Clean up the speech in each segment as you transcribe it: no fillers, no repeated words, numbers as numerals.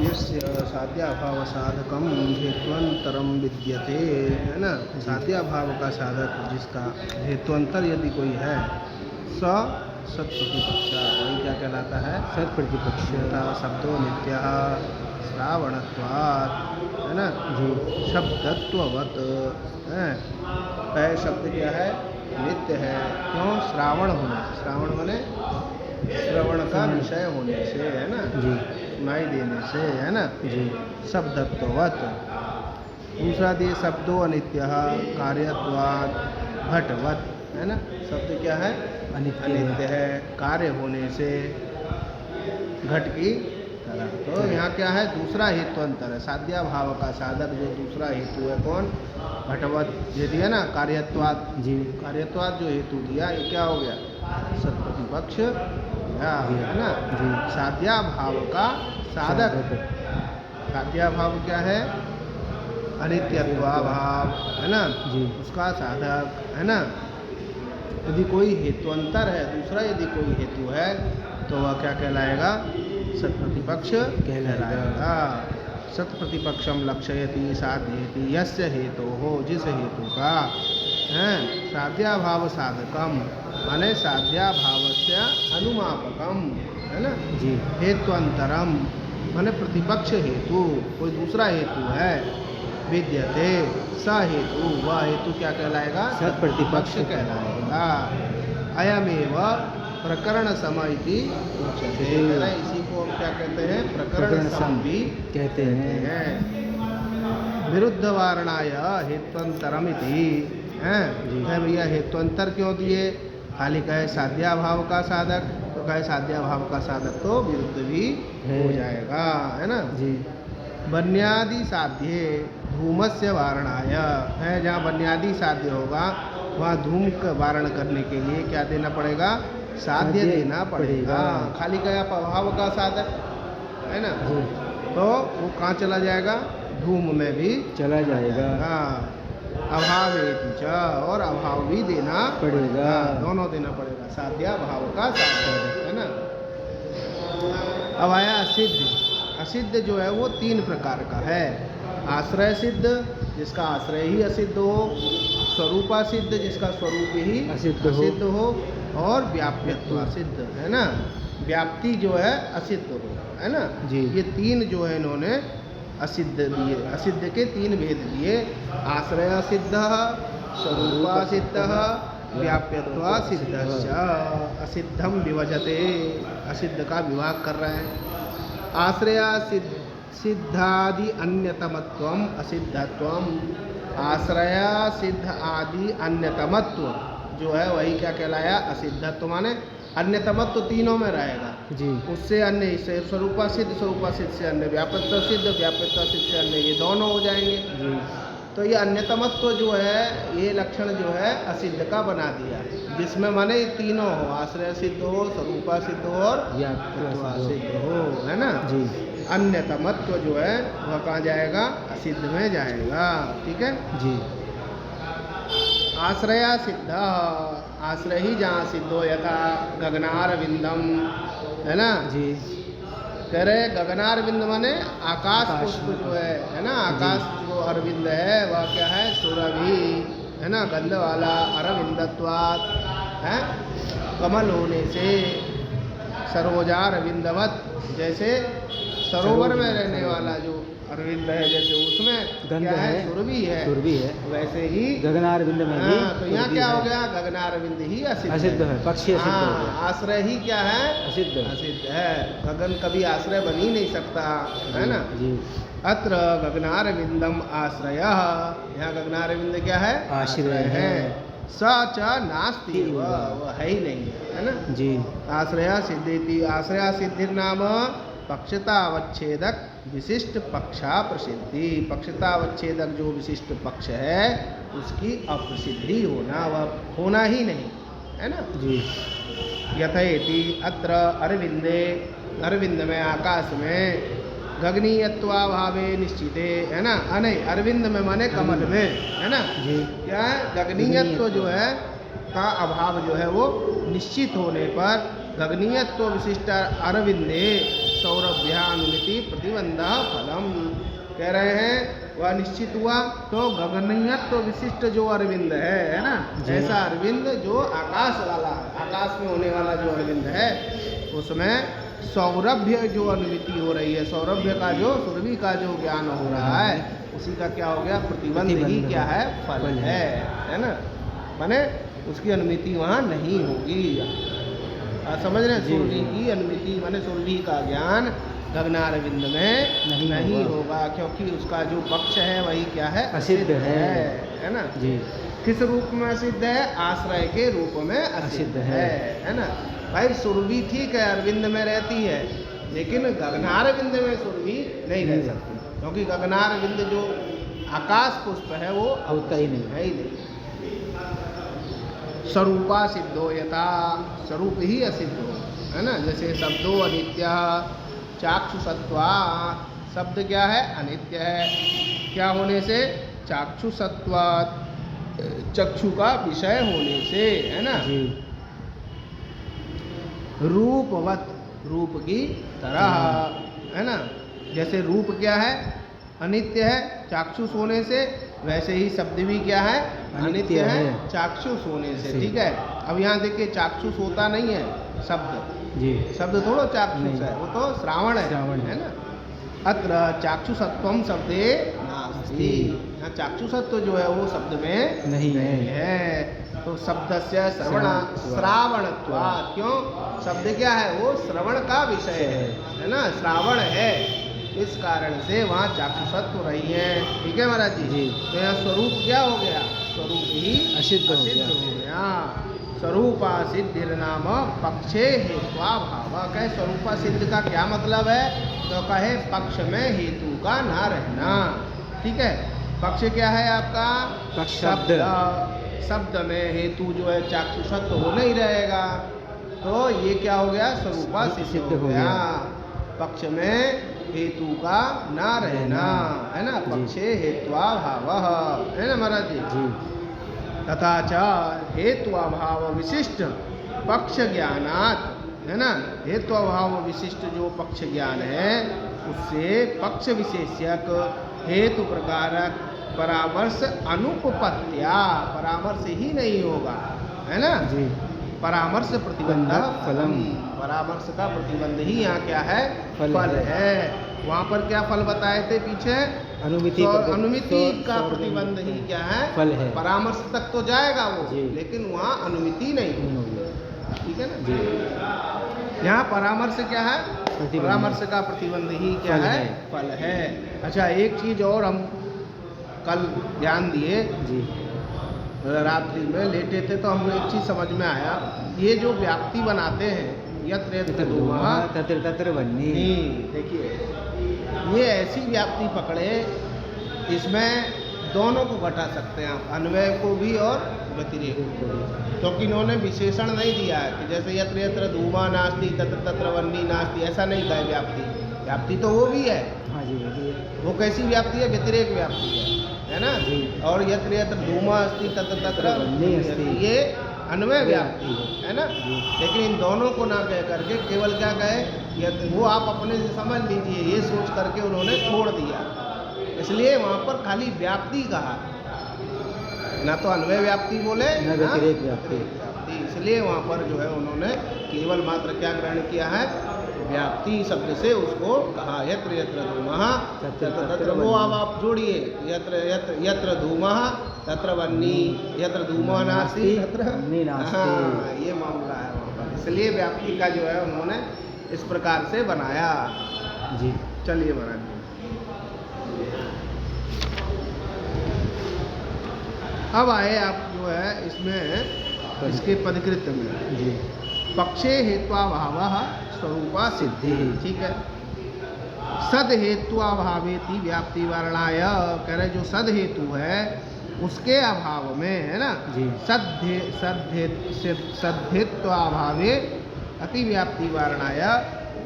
यस्य साध्याभावसाधकं हेत्वंतरम विद्यते, है ना। साध्याभाव का साधक जिसका हेत्वंतर यदि कोई है, स सत्प्रतिपक्ष, वही क्या कहलाता है? सत्प्रतिपक्ष। शब्दो नित्य श्रावणत्वात्, है ना जी। शब्दत्ववत् है। पै शब्द क्या है? नित्य है। क्यों? श्रावण होने से। श्रावण माने श्रवण का विषय होने से, है ना जी। सुनाई देने से, है ना जी। शब्दत्ववत्। दूसरा दिए शब्दो अनित्य कार्यत्वात् घटवत्, है ना। शब्द क्या है? अनित्य है, कार्य होने से घट की तरह। तो यहाँ क्या है? दूसरा हेतुअंतर है। साध्या भाव का साधक जो दूसरा हेतु है कौन? घटवत ये दिया ना, कार्यत्वात् जी। कार्यत्वात् जो हेतु दिया ये क्या हो गया? सत्प्रतिपक्ष है ना जी। साध्या भाव का साधक। साध्या भाव क्या है? अनित्यत्वाभाव, है ना जी। उसका साधक, है ना। यदि कोई हेतुअंतर है, दूसरा यदि कोई हेतु है तो वह क्या कहलाएगा? सत्प्रतिपक्ष कहलाएगा। सत्प्रतिपक्षम लक्षयति साधयति यस्य हेतु हो, जिस हेतु का है साध्याभाव साधकम माने साध्याभावस्य अनुमापकम, है ना जी। हेत्वंतरम माने प्रतिपक्ष हेतु, कोई दूसरा हेतु है, विद्यते स हेतु, वह हेतु क्या कहलाएगा? सत्प्रतिपक्ष कहलाएगा। अयमेव प्रकरण समय की उच्यते, इसी को हम क्या कहते हैं? प्रकरण सम भी कहते हैं। विरुद्ध वारणाय हेत्वंतरमिति है भैया। हेत्वंतर क्यों दिए? खाली कहे साध्याभाव का साधक, तो कहे साध्याभाव का साधक तो विरुद्ध भी हो जाएगा, है ना जी। बन्यादि साध्य धूमस्य वारणाय है, जहाँ बन्यादि साध्य होगा वहाँ धूम का वारण करने के लिए क्या देना पड़ेगा? साध्य देना पड़ेगा। खाली गया अभाव का साधक, है ना जी। तो वो कहाँ चला जाएगा? धूम में भी चला जाएगा। अभाव और अभाव भी देना पड़ेगा, दोनों देना पड़ेगा। साध्या भाव का साधक, है ना। अब आया असिद्ध। असिद्ध जो है वो तीन प्रकार का है। आश्रय सिद्ध, जिसका आश्रय ही असिद्ध हो, स्वरूपा सिद्ध, जिसका स्वरूप ही असिद्ध हो, और व्याप्यत्व सिद्ध, है ना। व्याप्ति जो है असिद्ध हो, है ना जी। ये तीन जो है इन्होंने असिद्ध दिए। असिद्ध के तीन भेद दिए। आश्रय सिद्ध, स्वरूपा सिद्ध, व्याप्यत्व सिद्ध। असिद्धम विभजते, असिद्ध का विभाग कर रहे हैं। आश्रय सिद्धादि अन्यतमत्वम असिद्धत्वम। आश्रय सिद्ध आदि अन्यतमत्व जो है वही क्या कहलाया? असिद्धत्व। माने अन्यतमत्व तीनों में रहेगा जी। उससे अन्य से स्वरूपा सिद्ध से अन्य, व्यापकता सिद्ध से अन्य, ये दोनों हो जाएंगे जी। तो ये अन्यतमत्व जो है ये लक्षण जो है असिद्ध का बना दिया, जिसमें माने तीनों हो, आश्रय सिद्ध हो, स्वरूपा सिद्ध हो और व्यापकता सिद्ध हो, है ना जी। अन्यतमत्व जो है वह कहाँ जाएगा? असिद्ध में जाएगा। ठीक है जी। आश्रय सिद्ध, आश्रय ही जहाँ सिद्ध हो, यथा गगनारविंदम, है ना जी। कह रहे गगनारविंद माने आकाश पुष्प जो है ना। आकाश जो अरविंद है वह क्या है? सुरभि, है ना, गंध वाला। अरविंदत्वात् है कमल होने से। सरोजारविंदवत, जैसे सरोवर में रहने वाला जो अरविंद है, जैसे उसमें गंध है, सुरभि है, वैसे ही गगनारविंद में भी। तो यहाँ क्या हो गया? गगनारविंद ही असिद्ध है, पक्षी असिद्ध हो गया। आश्रय ही क्या है? असिद्ध है। गगन कभी आश्रय बन ही नहीं सकता, है ना जी। अत्र गगनारविंदम आश्रय, यहाँ गगनारविंद क्या है? आश्रय है। सच नास्ति, वह है ही नहीं, है ना जी। आश्रय सिद्धि, आश्रय सिद्धि नाम पक्षतावच्छेदक विशिष्ट पक्षा प्रसिद्धि। पक्षतावच्छेदक जो विशिष्ट पक्ष है उसकी अप्रसिद्धि होना, वह होना ही नहीं, है ना जी। यथेति अत्र अरविंदे, अरविंद में, आकाश में, गगनीयत्वाभावे निश्चिते, है ना। नहीं, अरविंद में माने कमल में, है ना जी। क्या है? गगनीयत्व जो है का अभाव जो है वो निश्चित होने पर गगनीयत्व विशिष्ट अरविंदे सौरभ्यानुमिति प्रतिबंध फलम। कह रहे हैं वह निश्चित हुआ तो गगनीयत्व विशिष्ट जो अरविंद है ना, ऐसा अरविंद जो आकाश वाला है, आकाश में होने वाला जो अरविंद है, उसमें सौरभ्य जो अनुमिति हो रही है, सौरभ्य का जो सुरभि का जो ज्ञान हो रहा है, उसी का क्या हो गया, प्रतिबंध ही क्या है, फल है ना। माने उसकी अनुमिति वहाँ नहीं होगी। समझ रहे हैं, सुरभि की अनुमिति माने सुरभि का ज्ञान गगनारविंद में नहीं होगा, क्योंकि उसका जो पक्ष है वही क्या है, असिद्ध है ना जी। किस रूप में असिद्ध है, आश्रय के रूप में असिद्ध है ना। भाई सुरभि ठीक है अरविंद में रहती है, लेकिन गगनारविंद में सुरभि नहीं रह सकती, क्योंकि गगनारविंद जो आकाश पुष्प है वो होता ही नहीं है ही नहीं। स्वरूपा सिद्धो यथा, स्वरूप ही असिद्ध हो, है ना। जैसे शब्दो अनित्य चाक्षुषत्वा, शब्द क्या है, अनित्य है, क्या होने से, चाक्षुषत्वात्, चक्षु का विषय होने से, है ना जी। रूपवत, रूप की तरह, है ना। जैसे रूप क्या है, अनित्य है चाक्षुष होने से, वैसे ही शब्द भी क्या है, अनित्य है चाक्षुष होने से। ठीक है, अब यहाँ देखिए चाक्षुष होता नहीं है शब्द जी, शब्द थोड़ा चाक्षुष है, वो तो श्रावण है ना। अत्र चाक्षुषत्वम शब्दे नास्ति, यहाँ चाक्षुषत्व जो है वो शब्द में नहीं है। तो शब्द से श्रावणत्वात्, क्यों, शब्द क्या है, वो श्रवण का विषय है ना, श्रावण है, इस कारण से वहाँ चाक्षुषत्व रही है। ठीक है महाराज जी। तो यहाँ स्वरूप क्या हो गया, स्वरूप ही असिद्ध हो गया। स्वरूपा सिद्धिर्नाम पक्षे हेत्वाभाव। कहे स्वरूपा सिद्ध का क्या मतलब है, तो कहे पक्ष में हेतु का ना रहना। ठीक है, पक्ष क्या है आपका, पक्ष शब्द, शब्द में हेतु जो है चाक्षुषत्व हो नहीं रहेगा, तो ये क्या हो गया, स्वरूपा सिद्ध हो गया। पक्ष में हेतु का ना रहना, है ना, पक्षे हेत्वाभाव, है ना महाराज जी। तथा च हेत्वाभाव विशिष्ट पक्ष ज्ञानात्, है ना, हेत्वाभाव विशिष्ट जो पक्ष ज्ञान है, उससे पक्ष विशेष्यक हेतु प्रकारक परामर्श अनुपपत्या, परामर्श ही नहीं होगा, है ना जी। परामर्श प्रतिबंध फलम, परामर्श का प्रतिबंध ही यहाँ क्या है, फल है। वहाँ पर क्या फल बताए थे पीछे, अनुमिति, अनुमिति का प्रतिबंध ही क्या है, फल है। परामर्श तक तो जाएगा वो, लेकिन वहाँ अनुमिति नहीं होगी। ठीक है ना जी। यहाँ परामर्श क्या है, परामर्श का प्रतिबंध ही क्या है, फल है। अच्छा, एक चीज और हम कल ध्यान दिए जी, रात्रि में लेटे थे तो हमको एक चीज समझ में आया, ये जो व्याप्ति बनाते हैं यत्र यत्र धूमः तत्र तत्र वह्नि, देखिए ये ऐसी व्याप्ति पकड़े, इसमें दोनों को घटा सकते हैं आप, अन्वय को भी और व्यतिरेक को भी, क्योंकि इन्होंने विशेषण नहीं दिया है कि जैसे यत्र यत्र धूमा नास्ति तत्र तत्र वह्नि नास्ति, ऐसा नहीं कहा व्याप्ति। व्याप्ति तो वो भी है, हाँ जी, वो कैसी व्याप्ति है, व्यतिरेक व्याप्ति है ना जी। और यत्र यत्र धूमा अस्ति तत्र तत्र वह्नि अस्ति, ये अन्वय व्याप्ति है ना। लेकिन इन दोनों को ना कह करके केवल क्या कहे, वो आप अपने से समझ लीजिए, ये सोच करके उन्होंने छोड़ दिया, इसलिए वहाँ पर खाली व्याप्ति कहा, ना तो अन्वय व्याप्ति बोले ना व्यतिरेक व्याप्ति, इसलिए वहाँ पर जो है उन्होंने केवल मात्र क्या ग्रहण किया है, व्याप्ति शब्द से उसको कहा। यत्र यत्र धूमः तत्र तत्र, वो अब आप जोड़िए, यत्र यत्र यत्र धूमः तत्र वह्नि, यत्र धूमः नास्ति तत्र वह्नि नास्ति, ये मामला है वहाँ पर, इसलिए व्याप्ति का जो है उन्होंने इस प्रकार से बनाया जी। चलिए महाराज जी, अब आए आप जो है इसमें इसके पदकृत में जी, पक्षे हेत्वाभावः स्वरूपा सिद्धि। ठीक है, सद हेत्वाभावेति व्याप्ति वर्णाय, कह रहे जो सद हेतु है उसके अभाव में, है ना जी, सद्हेत्वाभावे अतिव्याप्ति वर्णाय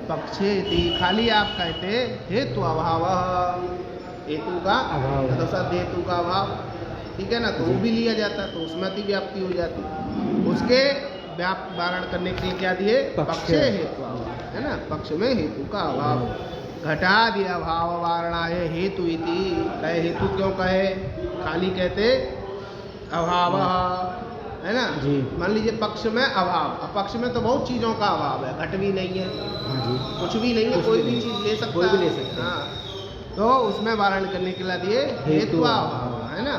पक्षेति, खाली आप कहते हेतु अभाव, हेतु का अभाव, तो सद हेतु का अभाव, ठीक है ना, तो वो भी लिया जाता, तो उसमें अतिव्याप्ति हो जाती। उसके व्याप्त वारण करने के लिए क्या दिए? पक्ष। पक्षे हेतु, है ना, पक्ष में हेतु का अभाव। घटादि अभाव वारणाय हेतु इति, कहे हेतु क्यों कहे? खाली कहते अभाव, है ना जी। मान लीजिए पक्ष में अभाव, अब पक्ष में तो बहुत चीजों का अभाव है, घट भी नहीं है, हाँ जी, कुछ भी नहीं है, कुछ कोई भी भी नहीं। चीज ले सकता कोई भी है। ले सकता है। हाँ, तो उसमें वारण करने के लिए दिए हेतु अभाव, है ना।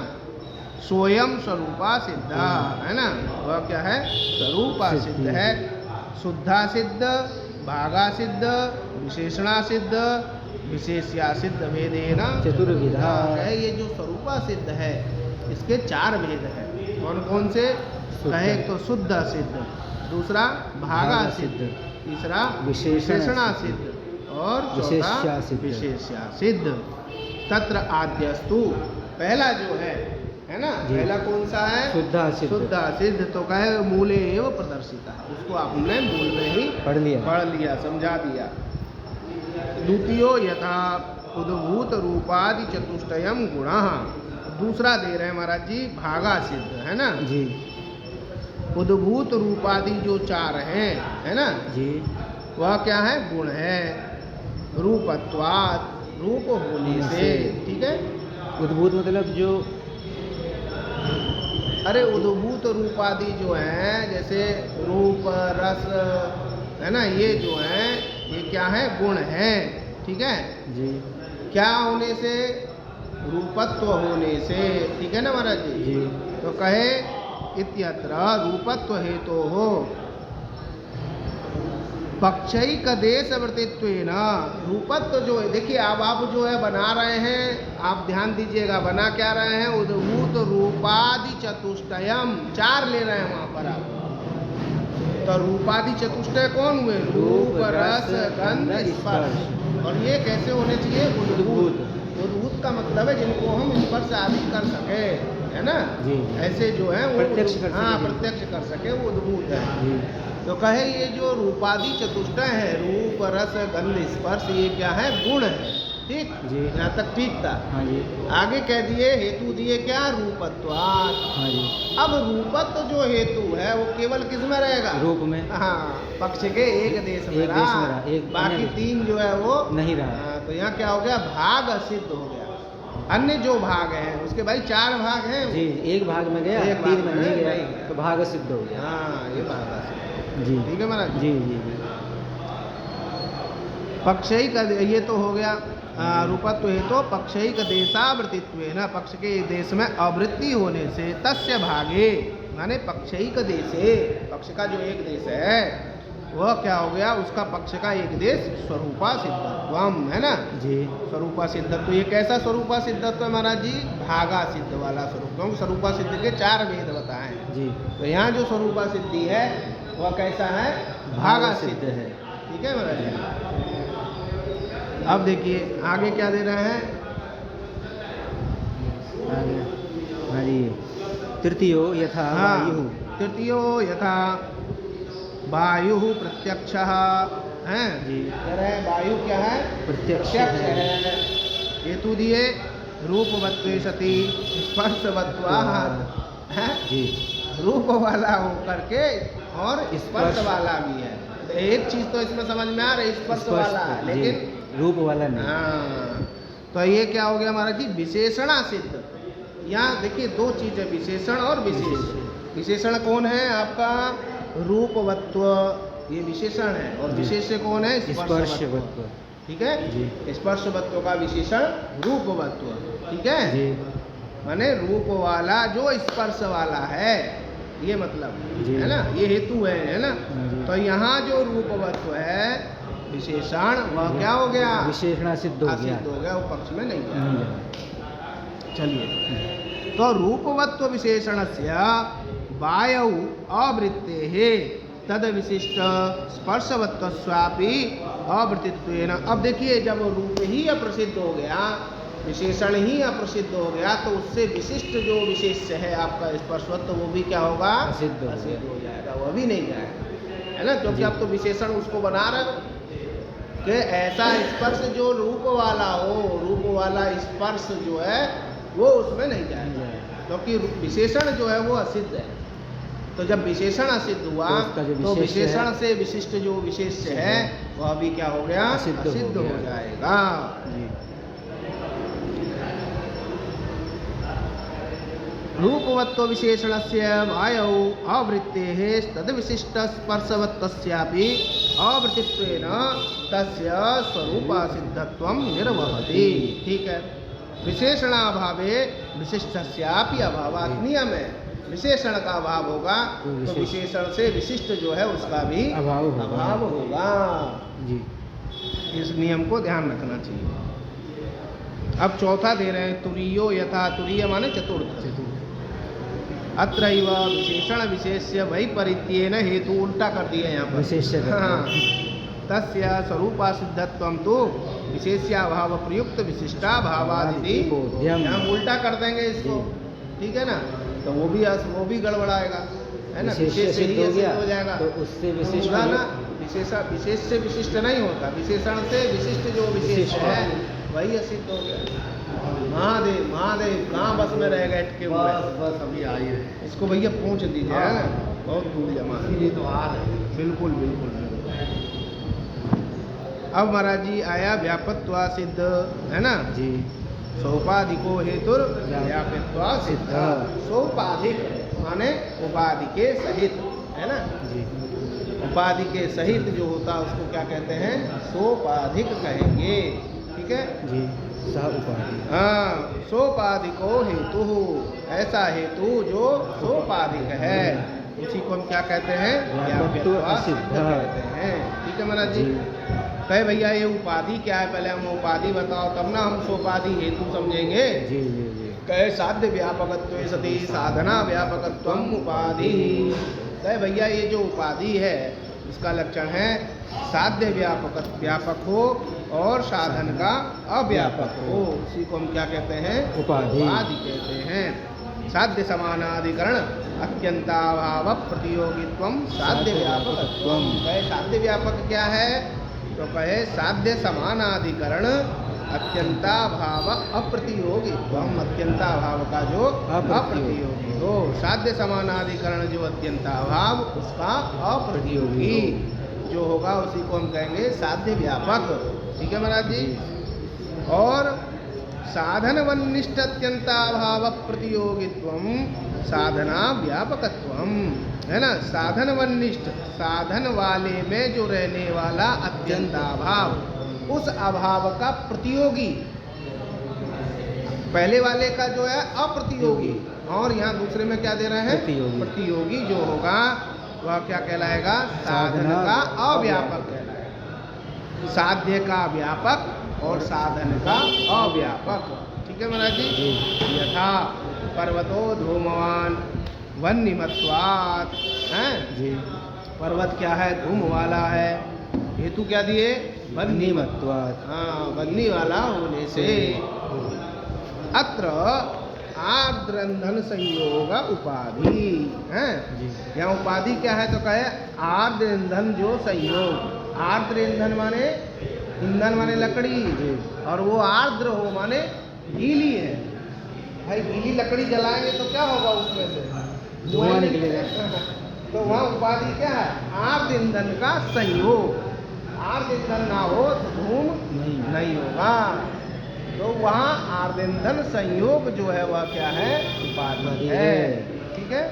स्वयं स्वरूपा सिद्ध, है ना, वह क्या है? स्वरूपा सिद्ध है। शुद्धा सिद्ध, भागा सिद्ध, विशेषणा सिद्ध, विशेष्या सिद्ध भेदेन चतुर्विधा है। ये जो स्वरूपा सिद्ध है इसके 4 भेद है। कौन कौन से? कहे एक तो शुद्ध सिद्ध, दूसरा भागा सिद्ध, तीसरा विशेषणा सिद्ध और चौथा विशेष्या सिद्ध। तत्र आद्यस्तु, पहला जो है ना, जी। पहला कौन सा है? शुद्धा सिद्ध। शुद्धा सिद्ध, तो कहे मूले एव प्रदर्शिता, उसको आपने मूल में ही पढ़ लिया, समझा दिया। द्वितीयो यथा उद्भूत रूपादि चतुष्टयम गुणः, दूसरा दे रहे हैं महाराज जी भागा सिद्ध, है ना जी। उद्भूत रूपादि जो 4 हैं, है ना, जी। वह क्या है? गुण है। रूपत्वात्, रूप होने से, ठीक है। उद्भूत मतलब जो, अरे उद्भूत रूपादि जो हैं, जैसे रूप, रस, है ना, ये जो हैं ये क्या है? गुण है, ठीक है। जी। क्या होने से? रूपत्व होने से, ठीक है ना महाराज जी। जी। तो कहे इत्यत्र रूपत्व हेतु हो पक्षैक देश वर्तित्वेन, रूपत्व जो है, देखिए अब आप जो है बना रहे हैं, आप ध्यान दीजिएगा, बना क्या रहे हैं? उद्भूत रूपादि चतुष्टयम, 4 ले रहे हैं वहां पर आप। तो रूपादि चतुष्टय कौन हुए? रूप, रस, गंध, स्पर्श। और ये कैसे होने चाहिए? उद्भूत। उद्भूत का मतलब है जिनको हम स्पर्श आदि कर सके, है ना जी। ऐसे जो है वो प्रत्यक्ष कर सके। हाँ, प्रत्यक्ष कर सके, वो उद्भूत है। जी। तो कहे ये जो रूपादि चतुष्टय है, रूप, रस, गंध, स्पर्श, ये क्या है? गुण है, ठीक जी। यहाँ तक ठीक था। हाँ जी। आगे कह दिए हेतु दिए क्या? रूपत्वात्। हाँ जी। अब रूपत्व जो हेतु है वो केवल किस में रहेगा? रूप में। हाँ, पक्ष के एक देश में एक रहा, देश में रहा, एक बाकी अन्य देश 3 जो है वो नहीं रहा। हाँ, तो यहाँ क्या हो गया? भाग सिद्ध हो गया। अन्य जो भाग हैं उसके भाई 4 भाग हैं। जी, एक भाग में गया, एक 3 भाग में में नहीं नहीं गया, गया। तो भाग सिद्ध हो गया। हाँ, ये भाग सिद्ध, जी। ठीक है महाराज जी। जी। जी। पक्षई का ये तो हो गया रूपत्व हेतु तो पक्षई का देशावृत्तित्व है ना, पक्ष के देश में आवृत्ति होने से तस्य भागे, माने पक्षई का देशे, पक्ष का जो एक देश है वह क्या हो गया? उसका पक्ष का एक देश स्वरूपा सिद्धत्वम, है ना जी। स्वरूपा सिद्धत्व। ये कैसा स्वरूपा सिद्धत्व है महाराज जी? भागा सिद्ध वाला स्वरूप, क्योंकि स्वरूपा सिद्ध के 4 भेद बताए। जी। तो यहाँ जो स्वरूपा सिद्धि है वह कैसा है? भागा सिद्ध है। ठीक है महाराज जी। अब देखिए आगे क्या दे रहे हैं? आगे। हाँ जी। तृतीयो यथा वायु। तृतीयो यथा वायु प्रत्यक्षः है जी। कह रहे हैं वायु क्या है? प्रत्यक्ष है। हेतु दिए रूपवत्वे सति स्पर्शवत्वाः है जी। रूप वाला होकर के और स्पर्श वाला भी है। तो एक चीज तो इसमें समझ में आ रही, स्पर्श वाला है, लेकिन रूप वाला नहीं। हाँ, तो ये क्या हो गया महाराज जी? विशेषणा सिद्ध। यहाँ देखिए 2 चीज है, विशेषण और विशेष। विशेषण कौन है आपका? रूपवत्व, ये विशेषण है, और विशेष कौन है? स्पर्शवत्व। ठीक है जी। स्पर्शवत्व का विशेषण रूपवत्व, ठीक है जी। माने रूप वाला जो स्पर्श वाला है, ये मतलब जी। है ना, ये हेतु है ना। जी। तो यहाँ जो रूपवत्व है विशेषण, वह क्या हो गया? विशेषणा सिद्ध हो गया। असिद्ध हो गया, वो पक्ष में नहीं गया। नहीं गया। चलिए, तो रूपवत्व विशेषणस्य वायौ आवृत्तेः तद विशिष्ट स्पर्शवत्वस्यापि अवृत्तित्वेन। अब देखिए जब रूप ही अप्रसिद्ध हो गया, विशेषण ही अप्रसिद्ध हो गया, तो उससे विशिष्ट जो विशेष है आपका स्पर्शवत्व, वो भी क्या होगा? असिद्ध हो जाएगा, वह भी नहीं जाएगा, है ना, क्योंकि आप तो विशेषण उसको बना रहे हो कि ऐसा स्पर्श जो रूप वाला हो, रूप वाला स्पर्श जो है वो उसमें नहीं जाएगा, क्योंकि विशेषण जो है वो असिद्ध है। तो जब विशेषण असिद्ध हुआ तो उसका जो तो विशेष्य विशेषण है, से विशिष्ट जो विशेष्य है वह भी क्या हो गया, असिद्ध हो असिद्ध हो गया। जाएगा। जी। रूपवत्व विशेषणस्य वायौ आवृत्तेः तद्विशिष्टस्पर्शवत्तस्यापि आवृत्तित्वेन तस्य स्वरूपासिद्धत्वं निर्वहति। ठीक है, विशेषणाभावे विशिष्टस्यापि अभावात् नियम है, विशेषण का अभाव होगा तो विशेषण से विशिष्ट जो है उसका भी अभाव होगा। जी। इस नियम को ध्यान रखना चाहिए। अब चौथा दे रहे हैं, तुरीयो यथा, तुरीय माने चतुर्थ। अत्रैव विशेषण विशेष्य वैपरीत्येन हेतु, उल्टा कर दिए यहाँ पर। विशेष्य हाँ, तस्य स्वरूपा सिद्धत्वं तो विशेष्याभाव प्रयुक्त विशिष्टाभावादिति बोध्यम। हम उल्टा कर देंगे इसको, ठीक है ना, तो वो भी गड़बड़ाएगा, है ना। विशेष से ही सिद्ध हो जाएगा तो उससे विशिष्ट होगा ना। विशेष से विशिष्ट नहीं होता, विशेषण से विशिष्ट जो विशेष है वही असिद्ध हो गया। महादेव महादेव कहाँ बस में रह गए अटके हुए, बस अभी आई है। इसको भैया पूछ दीजिए, है ना, बहुत दूर जमा है। ये तो आ रहा है। बिल्कुल बिल्कुल। अब महाराज जी आया व्यापत्वा सिद्ध, है ना जी। सोपाधिको हेतुर व्यापत्वा सिद्ध। सोपाधिक माने उपाधि के सहित, है ना जी। उपाधि के सहित जो होता है उसको क्या कहते हैं, सोपाधिक कहेंगे। ठीक है जी। सह उपाधि। हाँ, सोपाधिको हेतु, ऐसा हेतु जो सोपाधिक है उसी को हम क्या कहते हैं, व्यापत्वा सिद्ध कहते हैं। ठीक है महाराज जी। कहे भैया ये उपाधि क्या है, पहले हम उपाधि बताओ तब ना हम सोपाधि हेतु समझेंगे। जी जी जी। कहे साध्य व्यापकत्व सती साधना व्यापकत्वम उपाधि। कहे भैया ये जो उपाधि है इसका लक्षण है साध्य व्यापक हो और साधन का अव्यापक हो, उसी को हम क्या कहते हैं, उपाधि कहते हैं। साध्य समानाधिकरण अत्यंताभाव प्रतियोगित्वम साध्य व्यापकत्वम। कहे साध्य व्यापक क्या है, तो कहे साध्य समानाधिकरण अत्यंताभाव अप्रतियोगित्वम। अत्यंताभाव का जो अप्रतियोगी हो, साध्य समानाधिकरण जो अत्यंताभाव उसका अप्रतियोगी जो होगा उसी को हम कहेंगे साध्य व्यापक। ठीक है महाराज जी। और साधन वनिष्ठ अत्यंताभाव प्रतियोगित्वम साधना व्यापकत्वम, है ना। साधन वनिष्ठ, साधन वाले में जो रहने वाला अत्यंताभाव, उस अभाव का प्रतियोगी, पहले वाले का जो है अप्रतियोगी, और यहाँ दूसरे में क्या दे रहे हैं, प्रतियोगी जो होगा वह क्या कहलाएगा, साधन का अव्यापक कहलाएगा। साध्य का व्यापक और साधन का अव्यापक। ठीक है महाराज जी। यथा पर्वतो धूमवान वन्यमत्वात्, हैं जी। पर्वत क्या है, धूम वाला है, हेतु क्या दिए, वन्यमत्वात्। हाँ, वन्य वाला होने से। अत्र आर्द्रंधन संयोग उपाधि है। यहाँ उपाधि क्या है, तो कहे आर्द्र ईंधन जो संयोग। आर्द्र ईंधन माने, ईंधन माने लकड़ी, और वो आर्द्र हो माने गीली है। भाई गीली लकड़ी जलाएंगे तो क्या होगा, उसमें से धुआं निकलेगा। तो वहाँ उपाधि क्या है, आर्द्र ईंधन का संयोग। आर्द्र ईंधन ना हो तो धूम नहीं होगा। तो वहाँ आर्द्र ईंधन संयोग जो है वह क्या है, उपाधि है। ठीक है।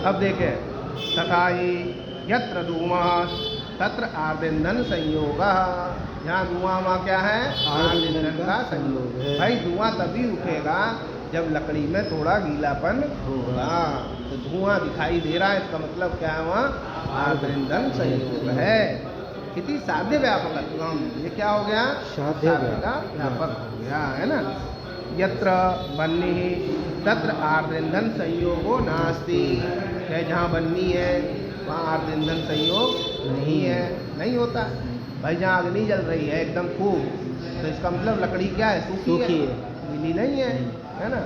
अब देखें, तथा ही यत्र धूमः तत्र आर्द्र ईंधन संयोग। यहाँ धुआं वहाँ क्या है, आर्द्र ईंधन का संयोग है। भाई धुआं तभी उठेगा जब लकड़ी में थोड़ा गीलापन होगा। तो धुआं दिखाई दे रहा है, इसका मतलब क्या है, वहाँ आर्द्र ईंधन संयोग है। इति साध्य व्यापकत्वम, ये क्या हो गया, साध्य का व्यापक हो गया, है ना। यत्र बन्नी तत्र आर्द्र ईंधन संयोगो नास्ति। जहाँ बन्नी है वहाँ आर्द्र ईंधन संयोग नहीं है, नहीं होता। भाई जहाँ अग्नि जल रही है एकदम खूब, तो इसका मतलब लकड़ी क्या है, सूखी है, गीली नहीं है ना।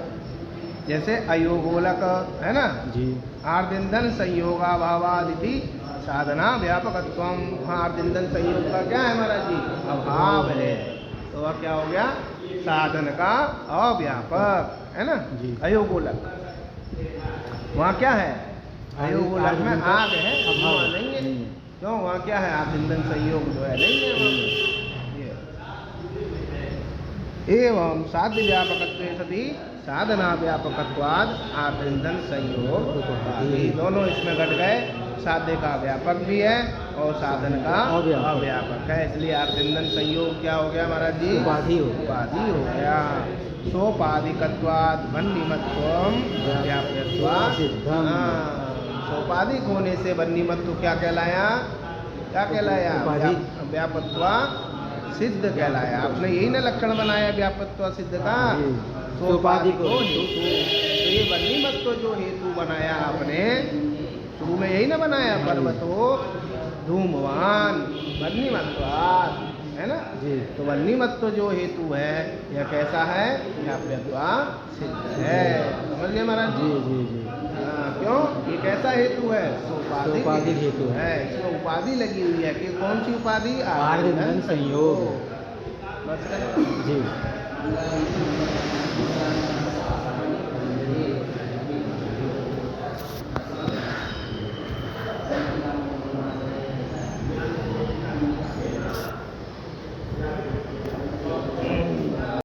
जैसे अयोगोलक है ना जी, आर्द्र ईंधन संयोगाभावादिति साधना व्यापकत्वम। वहाँ आर्द्र ईंधन संयोग का क्या है महाराज जी, अभाव है। तो वह क्या हो गया, साधन का अव्यापक, है ना। जी। अयोगोलक, वहाँ क्या है? अयोगोलक में आग है, अभाव धुआं नहीं है। नहीं है। क्यों? वहाँ क्या है? आलिंगन संयोग जो है नहीं है वहाँ पे। ये एवं साध्य व्यापकत्वे सति साधना व्यापकत्वाद आलिंगन संयोग उपाधि, दोनों इसमें घट गए। साध्य का व्यापक भी है और साधन का अव्यापक है, इसलिए आलिंगन संयोग क्या हो गया महाराज जी? उपाधि हो गया। उपाधि हो गया। सोपाधिकत्वाद वन्निमत्वम व्याप्यत्वात् सिद्धम। सोपाधिक होने से वन्निमत्व क्या कहलाया? क्या कहलाया? उपाधि। व्यापत्वा सिद्ध कहलाया। आपने यही ना लक्षण बनाया व्यापत्वा सिद्ध का। जी। सोपाधिक सोपाधिक हेतु, तो ये वन्निमत्व जो हेतु बनाया आपने, शुरू में यही ना बनाया, पर्वतो धूमवान वन्निमत्वात्, है ना। जी। तो वन्निमत्व जो हेतु है यह कैसा है? व्याप्यत्वा सिद्ध है। समझ गए महाराज जी जी जी। क्यों? ये कैसा हेतु है? सोपाधिक हेतु है। इसमें उपाधि लगी हुई है कि कौन सी उपाधि? आलिंगन संयोग। बस करें। जी।